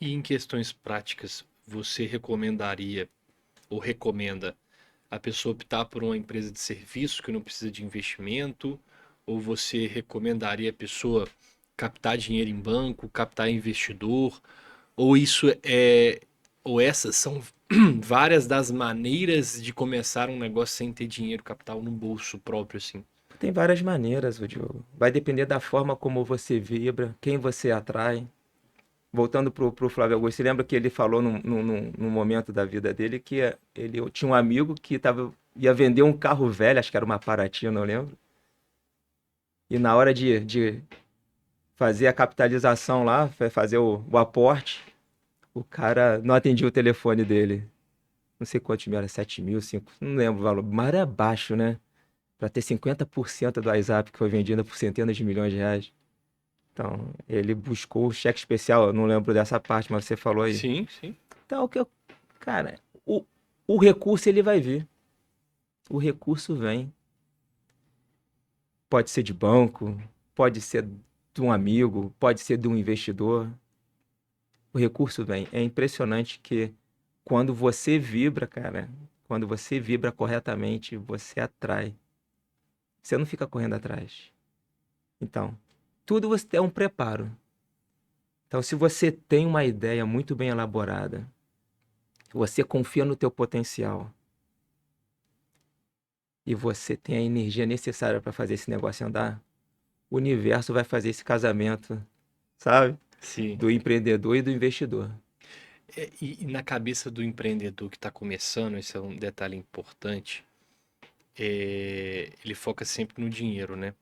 E em questões práticas, você recomendaria ou recomenda a pessoa optar por uma empresa de serviço que não precisa de investimento? Ou você recomendaria a pessoa captar dinheiro em banco, captar investidor? Ou isso é, ou essas são várias das maneiras de começar um negócio sem ter dinheiro capital no bolso próprio, assim? Tem várias maneiras, ô Diogo. Vai depender da forma como você vibra, quem você atrai. Voltando pro Flávio Augusto, você lembra que ele falou num momento da vida dele que ele tinha um amigo que ia vender um carro velho, acho que era uma Paraty, eu não lembro. E na hora de fazer a capitalização lá, fazer o aporte, o cara não atendia o telefone dele. Não sei quantos mil, era 7 mil, 5, não lembro o valor, mas era baixo, né? Para ter 50% do WhatsApp que foi vendido por centenas de milhões de reais. Então, ele buscou o cheque especial, eu não lembro dessa parte, mas você falou aí. Sim, sim. Então, cara, o recurso ele vai vir. O recurso vem. Pode ser de banco, pode ser de um amigo, pode ser de um investidor. O recurso vem. É impressionante que quando você vibra, cara, quando você vibra corretamente, você atrai. Você não fica correndo atrás. Então, tudo você é um preparo. Então, se você tem uma ideia muito bem elaborada, você confia no teu potencial e você tem a energia necessária para fazer esse negócio andar, o universo vai fazer esse casamento, sabe? Sim. Do empreendedor e do investidor. E na cabeça do empreendedor que está começando, esse é um detalhe importante, ele foca sempre no dinheiro, né?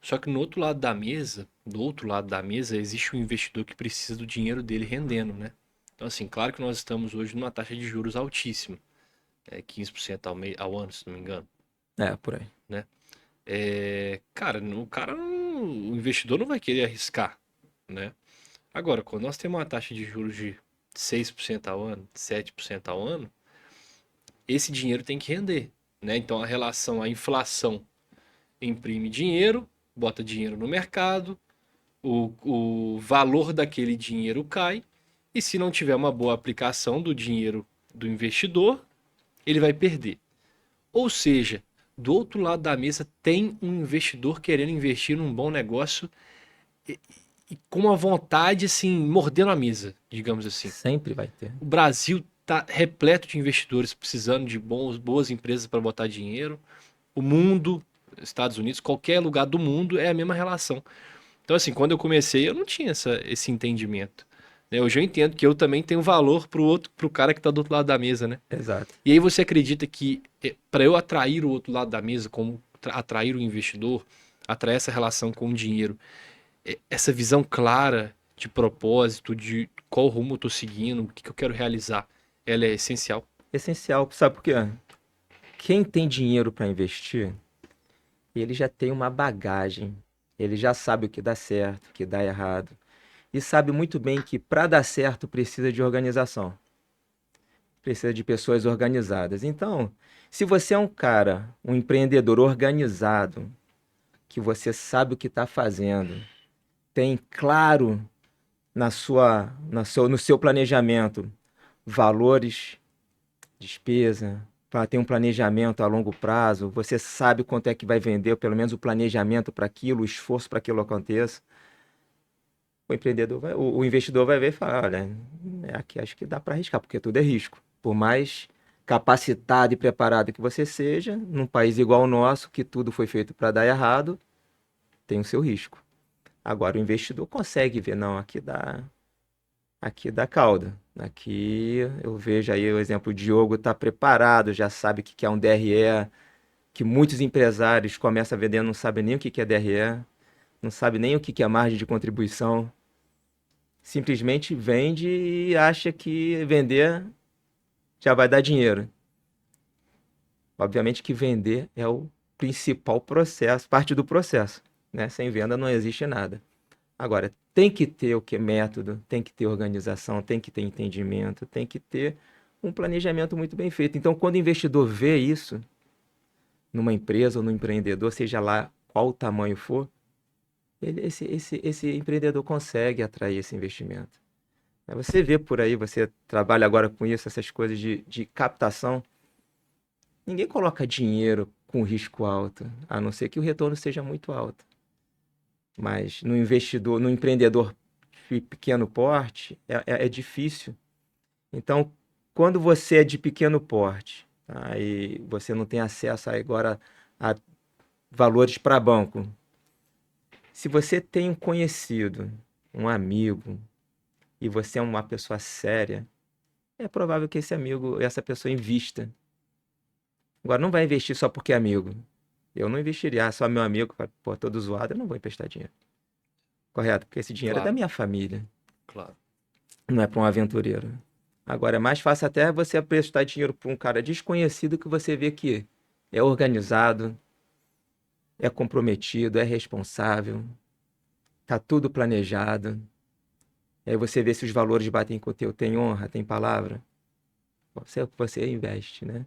Só que no outro lado da mesa, do outro lado da mesa, existe um investidor que precisa do dinheiro dele rendendo, né? Então, assim, claro que nós estamos hoje numa taxa de juros altíssima, 15% ao ano, se não me engano, É, por aí. né? Cara, o investidor não vai querer arriscar, né? Agora, quando nós temos uma taxa de juros de 6% ao ano, 7% ao ano, esse dinheiro tem que render, né? Então, a relação, a inflação imprime dinheiro, bota dinheiro no mercado, o valor daquele dinheiro cai, e se não tiver uma boa aplicação do dinheiro do investidor, ele vai perder. Ou seja, do outro lado da mesa tem um investidor querendo investir num bom negócio e com uma vontade assim, mordendo a mesa, digamos assim. Sempre vai ter. O Brasil está repleto de investidores precisando de boas empresas para botar dinheiro. O mundo, Estados Unidos, qualquer lugar do mundo é a mesma relação. Então, assim, quando eu comecei, eu não tinha esse entendimento. Né? Hoje eu entendo que eu também tenho valor pro cara que está do outro lado da mesa, né? Exato. E aí você acredita que para eu atrair o outro lado da mesa, como atrair o investidor, atrair essa relação com o dinheiro, essa visão clara de propósito, de qual rumo eu estou seguindo, o que eu quero realizar, ela é essencial. Essencial, sabe por quê? Quem tem dinheiro para investir, ele já tem uma bagagem. Ele já sabe o que dá certo, o que dá errado. E sabe muito bem que para dar certo precisa de organização. Precisa de pessoas organizadas. Então, se você é um cara, um empreendedor organizado, que você sabe o que está fazendo, tem claro no seu planejamento valores, despesa, tem um planejamento a longo prazo, você sabe quanto é que vai vender, pelo menos o planejamento para aquilo, o esforço para que aquilo aconteça. O investidor vai ver e falar, olha, aqui acho que dá para arriscar, porque tudo é risco. Por mais capacitado e preparado que você seja, num país igual ao nosso, que tudo foi feito para dar errado, tem o seu risco. Agora o investidor consegue ver, não, aqui dá calda. Aqui eu vejo aí o exemplo, o Diogo está preparado, já sabe o que é um DRE, que muitos empresários começam a vender, não sabem nem o que é DRE, não sabem nem o que é margem de contribuição. Simplesmente vende e acha que vender já vai dar dinheiro. Obviamente que vender é o principal processo, parte do processo, né? Sem venda não existe nada. Agora, tem que ter o que? Método, tem que ter organização, tem que ter entendimento, tem que ter um planejamento muito bem feito. Então, quando o investidor vê isso numa empresa ou no empreendedor, seja lá qual o tamanho for, esse empreendedor consegue atrair esse investimento. Aí você vê por aí, você trabalha agora com isso, essas coisas de captação. Ninguém coloca dinheiro com risco alto, a não ser que o retorno seja muito alto. Mas no investidor, no empreendedor de pequeno porte, é difícil. Então, quando você é de pequeno porte, tá, e você não tem acesso agora a valores para banco, se você tem um conhecido, um amigo, e você é uma pessoa séria, é provável que esse amigo, essa pessoa invista. Agora, não vai investir só porque é amigo. Eu não investiria, só meu amigo, pô, todo zoado, eu não vou emprestar dinheiro. Correto? Porque esse dinheiro é da Claro, minha família, claro. não é para um aventureiro. Agora, é mais fácil até você emprestar dinheiro para um cara desconhecido que você vê que é organizado, é comprometido, é responsável, tá tudo planejado. E aí você vê se os valores batem com o teu, tem honra, tem palavra. Você investe, né?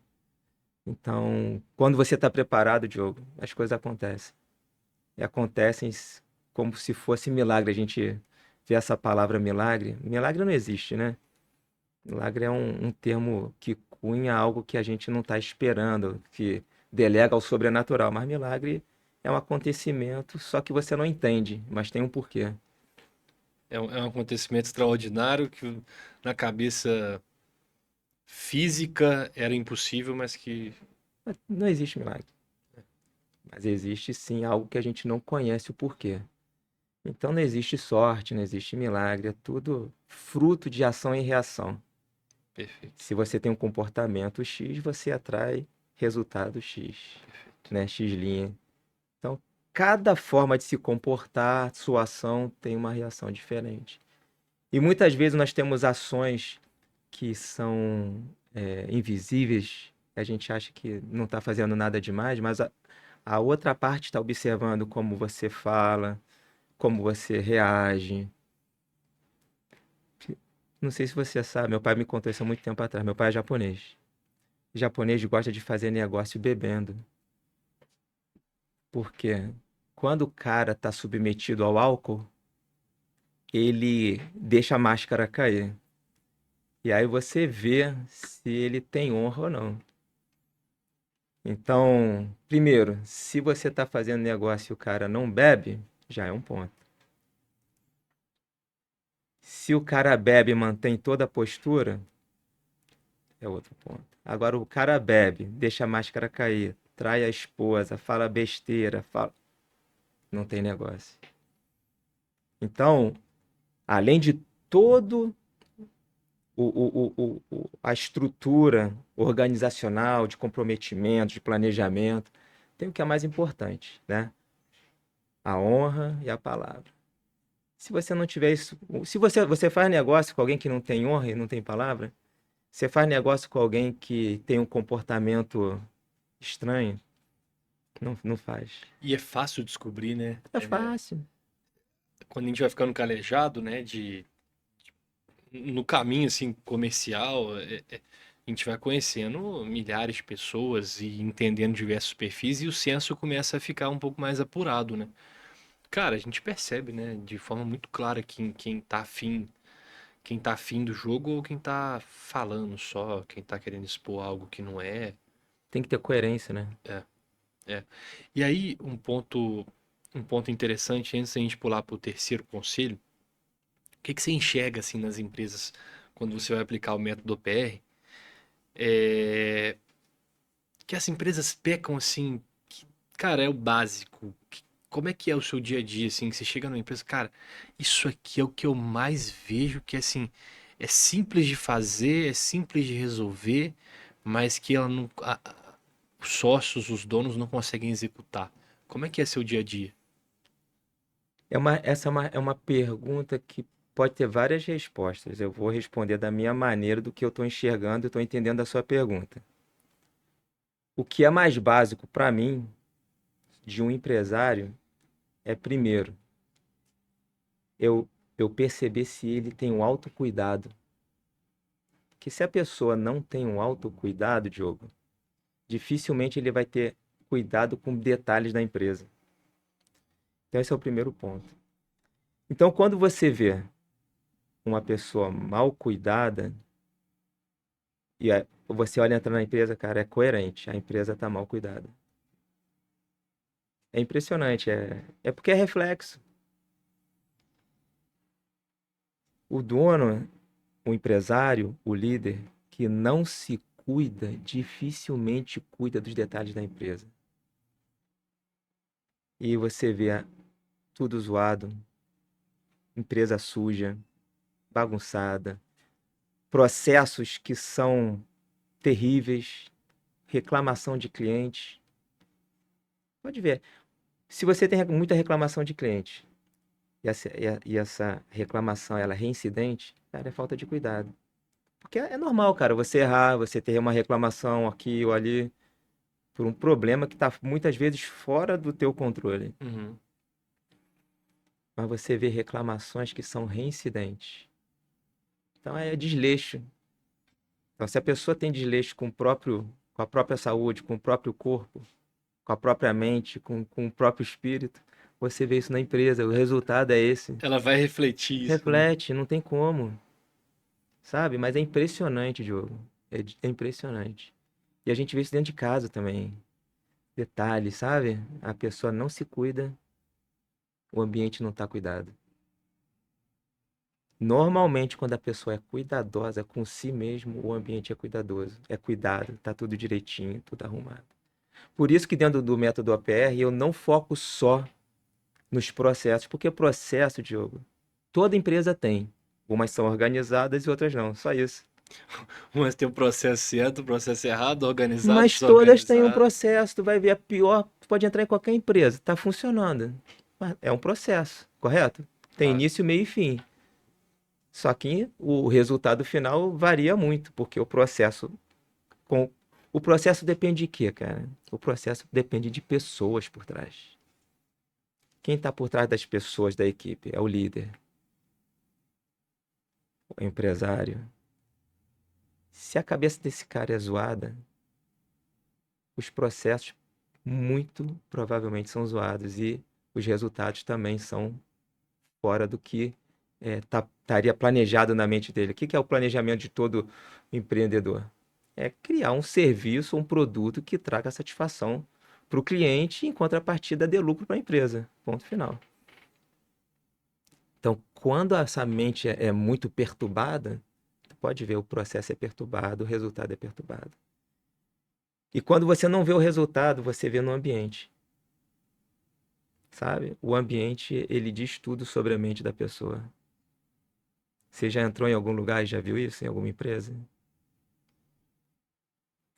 Então, quando você está preparado, Diogo, as coisas acontecem. E acontecem como se fosse milagre. A gente vê essa palavra milagre. Milagre não existe, né? Milagre é um termo que cunha algo que a gente não está esperando, que delega ao sobrenatural. Mas milagre é um acontecimento, só que você não entende, mas tem um porquê. É um acontecimento extraordinário que na cabeça física era impossível, mas que. Mas não existe milagre. Mas existe sim algo que a gente não conhece o porquê. Então não existe sorte, não existe milagre, é tudo fruto de ação e reação. Perfeito, Se você tem um comportamento X, você atrai resultado X, perfeito. né? X linha. Então, cada forma de se comportar, sua ação tem uma reação diferente. E muitas vezes nós temos ações que são invisíveis, a gente acha que não está fazendo nada demais, mas a outra parte está observando como você fala, como você reage. Não sei se você sabe, meu pai me contou isso há muito tempo atrás. Meu pai é japonês. Japonês gosta de fazer negócio bebendo. Porque quando o cara está submetido ao álcool, ele deixa a máscara cair. E aí você vê se ele tem honra ou não. Então, primeiro, se você está fazendo negócio e o cara não bebe, já é um ponto. Se o cara bebe e mantém toda a postura, é outro ponto. Agora, o cara bebe, deixa a máscara cair, trai a esposa, fala besteira, não tem negócio. Então, além de todo a estrutura organizacional, de comprometimento, de planejamento, tem o que é mais importante, né? A honra e a palavra. Se você não tiver isso, se você faz negócio com alguém que não tem honra e não tem palavra, você faz negócio com alguém que tem um comportamento estranho, não faz. E é fácil descobrir, né? É fácil. Quando a gente vai ficando calejado, né? No caminho assim comercial, a gente vai conhecendo milhares de pessoas e entendendo diversos perfis e o senso começa a ficar um pouco mais apurado, né? Cara, a gente percebe, né, de forma muito clara quem tá afim do jogo ou quem tá falando só, quem tá querendo expor algo que não é. Tem que ter coerência, né? É, é. E aí, um ponto interessante antes da gente pular para o terceiro conselho, o que que você enxerga assim nas empresas quando você vai aplicar o método OPR? É, que as empresas pecam assim, cara, é o básico. Como é que é o seu dia a dia, assim, que você chega numa empresa, cara, isso aqui é o que eu mais vejo, que assim, é simples de fazer, é simples de resolver, mas que ela não, os sócios, os donos não conseguem executar. Como é que é seu dia a dia? Essa é uma pergunta que pode ter várias respostas. Eu vou responder da minha maneira, do que eu estou enxergando e estou entendendo a sua pergunta. O que é mais básico para mim de um empresário é, primeiro, eu, eu perceber se ele tem um autocuidado. Que se a pessoa não tem um autocuidado, Diogo, dificilmente ele vai ter cuidado com detalhes da empresa. Então, esse é o primeiro ponto. Então, quando você vê uma pessoa mal cuidada, e você olha entrar na empresa, cara, é coerente, a empresa tá mal cuidada. É impressionante, é porque é reflexo. O dono, o empresário, o líder que não se cuida, dificilmente cuida dos detalhes da empresa. E você vê tudo zoado, empresa suja, bagunçada, processos que são terríveis, reclamação de cliente. Pode ver. Se você tem muita reclamação de cliente e essa reclamação ela é reincidente, cara, é falta de cuidado. Porque é normal, cara, você errar, você ter uma reclamação aqui ou ali por um problema que está muitas vezes fora do teu controle. Uhum. Mas você vê reclamações que são reincidentes. Então é desleixo. Então, se a pessoa tem desleixo com a própria saúde, com o próprio corpo, com a própria mente, com o próprio espírito, você vê isso na empresa. O resultado é esse. Ela vai refletir isso, né? Reflete, não tem como, sabe? Mas é impressionante, Diogo. É impressionante. E a gente vê isso dentro de casa também. Detalhes, sabe? A pessoa não se cuida, o ambiente não está cuidado. Normalmente, quando a pessoa é cuidadosa com si mesmo, o ambiente é cuidadoso, é cuidado, tá tudo direitinho, tudo arrumado. Por isso que dentro do método OPR eu não foco só nos processos, porque processo, Diogo, toda empresa tem. Umas são organizadas e outras não, só isso. Umas tem o processo certo, o processo errado, organizado, Mas todas têm um desorganizado. processo, tu vai ver a pior, tu pode entrar em qualquer empresa, tá funcionando. Mas é um processo, correto? Tem Claro. início, meio e fim. Só que o resultado final varia muito, porque com o processo depende de quê, cara? O processo depende de pessoas por trás. Quem está por trás das pessoas da equipe é o líder, o empresário. Se a cabeça desse cara é zoada, os processos muito provavelmente são zoados e os resultados também são fora do que estaria planejado na mente dele. O que é o planejamento de todo empreendedor? É criar um serviço, um produto que traga satisfação para o cliente e, em contrapartida, dê lucro para a empresa. Ponto final. Então, quando essa mente é muito perturbada, tu pode ver o processo é perturbado, o resultado é perturbado. E quando você não vê o resultado, você vê no ambiente. Sabe? O ambiente, ele diz tudo sobre a mente da pessoa. Você já entrou em algum lugar e já viu isso em alguma empresa?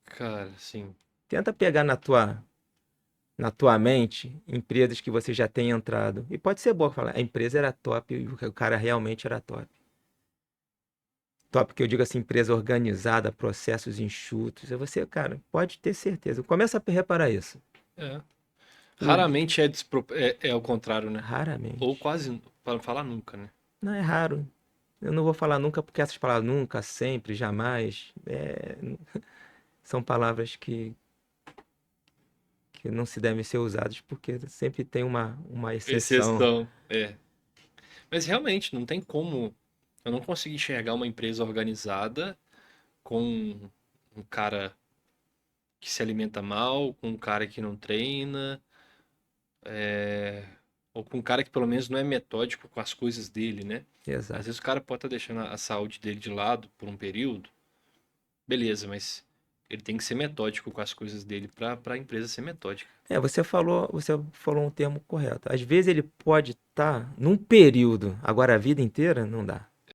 Cara, sim. Tenta pegar na tua mente empresas que você já tem entrado. E pode ser bom falar, a empresa era top e o cara realmente era top. Top que eu digo assim, empresa organizada, processos enxutos. E você, cara, pode ter certeza. Começa a reparar isso. É. O- Raramente é o contrário, né? Ou Raramente. quase, para não falar nunca, né? Não é raro. Eu não vou falar nunca porque essas palavras nunca, sempre, jamais, são palavras que não se devem ser usadas porque sempre tem uma exceção. Exceção. É. Mas realmente, não tem como. Eu não consigo enxergar uma empresa organizada com um cara que se alimenta mal, com um cara que não treina, ou com um cara que pelo menos não é metódico com as coisas dele, né? Às Exato. vezes o cara pode estar deixando a saúde dele de lado por um período, beleza, mas ele tem que ser metódico com as coisas dele para a empresa ser metódica. Você falou um termo correto. Às vezes ele pode estar num período, agora a vida inteira não dá.